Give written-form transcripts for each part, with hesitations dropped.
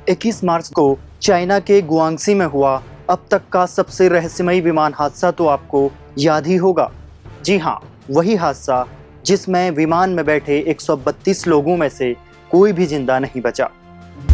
21 मार्च को चाइना के गुआंगसी में हुआ अब तक का सबसे रहस्यमयी विमान हादसा तो आपको याद ही होगा। जी हाँ, वही हादसा जिसमें विमान में बैठे 132 लोगों में से कोई भी जिंदा नहीं बचा।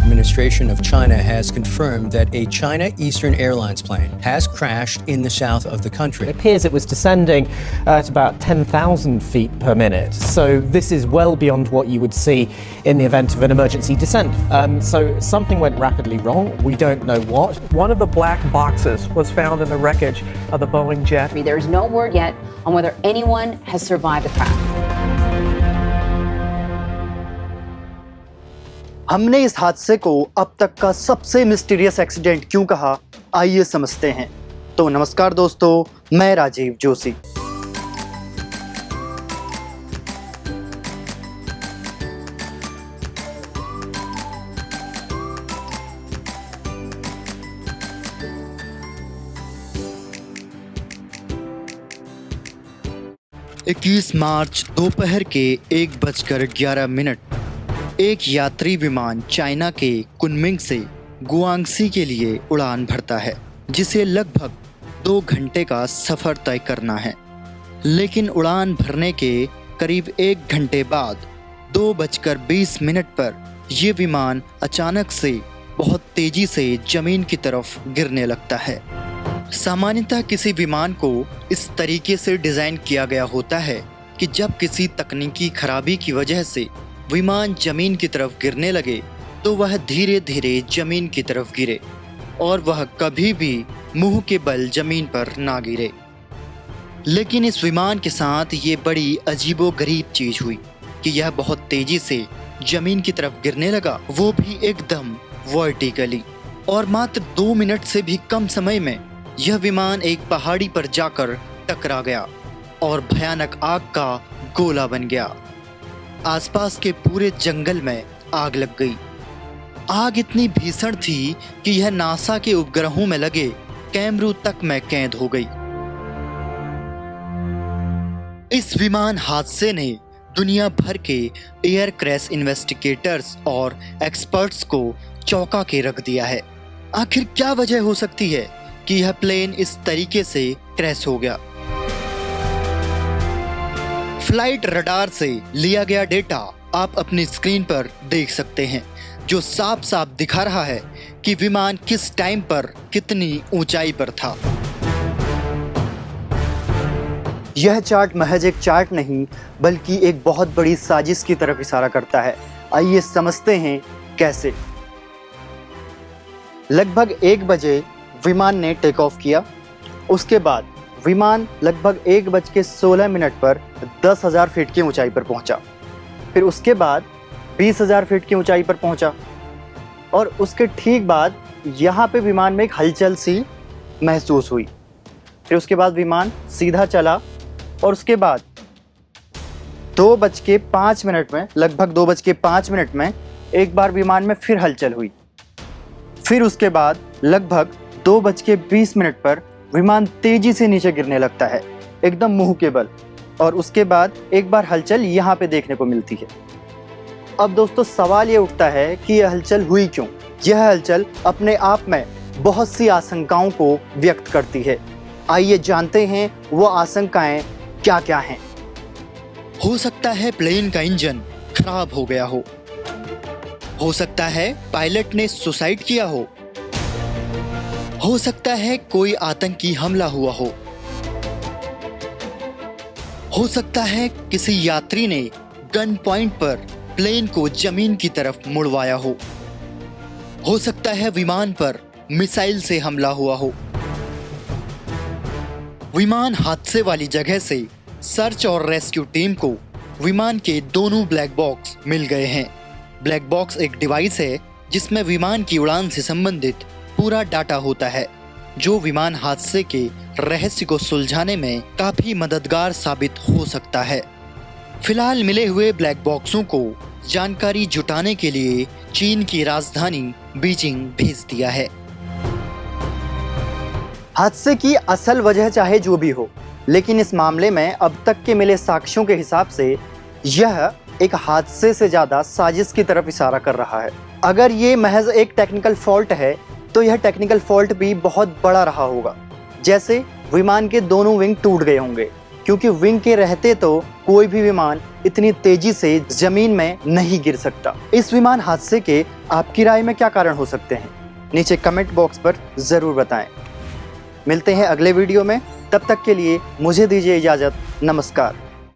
Administration of China has confirmed that a China Eastern Airlines plane has crashed in the south of the country. It appears it was descending at about 10,000 feet per minute. So this is well beyond what you would see in the event of an emergency descent. So something went rapidly wrong. We don't know what. One of the black boxes was found in the wreckage of the Boeing jet. There is no word yet on whether anyone has survived the crash. हमने इस हादसे को अब तक का सबसे mysterious accident क्यों कहा, आइए समझते हैं। तो नमस्कार दोस्तों, मैं राजीव जोशी। इक्कीस मार्च दोपहर के 1:11 एक यात्री विमान चाइना के कुनमिंग से गुआंगसी के लिए उड़ान भरता है, जिसे लगभग 2 घंटे का सफ़र तय करना है। लेकिन उड़ान भरने के करीब 1 घंटे बाद 2:20 पर ये विमान अचानक से बहुत तेज़ी से ज़मीन की तरफ गिरने लगता है। सामान्यतः किसी विमान को इस तरीके से डिज़ाइन किया गया होता है कि जब किसी तकनीकी खराबी की वजह से विमान जमीन की तरफ गिरने लगे तो वह धीरे धीरे जमीन की तरफ गिरे और वह कभी भी मुंह के बल जमीन पर ना गिरे। लेकिन इस विमान के साथ ये बड़ी अजीबोगरीब चीज हुई कि यह बहुत तेजी से जमीन की तरफ गिरने लगा, वो भी एकदम वर्टिकली। और मात्र 2 मिनट से भी कम समय में यह विमान एक पहाड़ी पर जाकर टकरा गया और भयानक आग का गोला बन गया। आसपास के पूरे जंगल में आग लग गई। आग इतनी भीषण थी कि यह नासा के उपग्रहों में लगे कैमरों तक में कैद हो गई। इस विमान हादसे ने दुनिया भर के एयर क्रैश इन्वेस्टिगेटर्स और एक्सपर्ट्स को चौंका के रख दिया है। आखिर क्या वजह हो सकती है कि यह प्लेन इस तरीके से क्रैश हो गया? फ्लाइट रडार से लिया गया डेटा आप अपनी स्क्रीन पर देख सकते हैं, जो साफ साफ दिखा रहा है कि विमान किस टाइम पर कितनी ऊंचाई पर था। यह चार्ट महज एक चार्ट नहीं बल्कि एक बहुत बड़ी साजिश की तरफ इशारा करता है। आइए समझते हैं कैसे। लगभग 1 बजे विमान ने टेक ऑफ किया। उसके बाद विमान लगभग 1:16 पर 10,000 फीट की ऊंचाई पर पहुंचा। फिर उसके बाद 20,000 फीट की ऊंचाई पर पहुंचा और उसके ठीक बाद यहाँ पे विमान में एक हलचल सी महसूस हुई। फिर उसके बाद विमान सीधा चला और उसके बाद 2:05 में, लगभग 2:05 में एक बार विमान में फिर हलचल हुई। फिर उसके बाद लगभग 2:20 पर विमान तेजी से नीचे गिरने लगता है, एकदम मुंह के बल। और उसके बाद एक बार हलचल यहाँ पे देखने को मिलती है। अब दोस्तों सवाल ये उठता है कि यह हलचल हुई क्यों? यह हलचल अपने आप में बहुत सी आशंकाओं को व्यक्त करती है। आइए जानते हैं वो आशंकाएं क्या क्या हैं। हो सकता है प्लेन का इंजन खराब हो गया हो सकता है पायलट ने सुसाइड किया हो सकता है कोई आतंकी हमला हुआ हो सकता है किसी यात्री ने गन पॉइंट पर प्लेन को जमीन की तरफ मुड़वाया हो सकता है विमान पर मिसाइल से हमला हुआ हो। विमान हादसे वाली जगह से सर्च और रेस्क्यू टीम को विमान के दोनों ब्लैक बॉक्स मिल गए हैं। ब्लैक बॉक्स एक डिवाइस है जिसमें विमान की उड़ान से संबंधित पूरा डाटा होता है, जो विमान हादसे के रहस्य को सुलझाने में काफी मददगार साबित हो सकता है। फिलहाल मिले हुए ब्लैक बॉक्सों को जानकारी जुटाने के लिए चीन की राजधानी बीजिंग भेज दिया है। हादसे की असल वजह चाहे जो भी हो, लेकिन इस मामले में अब तक के मिले साक्ष्यों के हिसाब से यह एक हादसे से ज्यादा साजिश की तरफ इशारा कर रहा है। अगर ये महज एक टेक्निकल फॉल्ट है तो यह टेक्निकल फॉल्ट भी बहुत बड़ा रहा होगा, जैसे विमान के दोनों विंग टूट गए होंगे, क्योंकि विंग के रहते तो कोई भी विमान इतनी तेजी से जमीन में नहीं गिर सकता। इस विमान हादसे के आपकी राय में क्या कारण हो सकते हैं, नीचे कमेंट बॉक्स पर ज़रूर बताएं। मिलते हैं अगले वीडियो में, तब तक के लिए मुझे दीजिए इजाज़त। नमस्कार।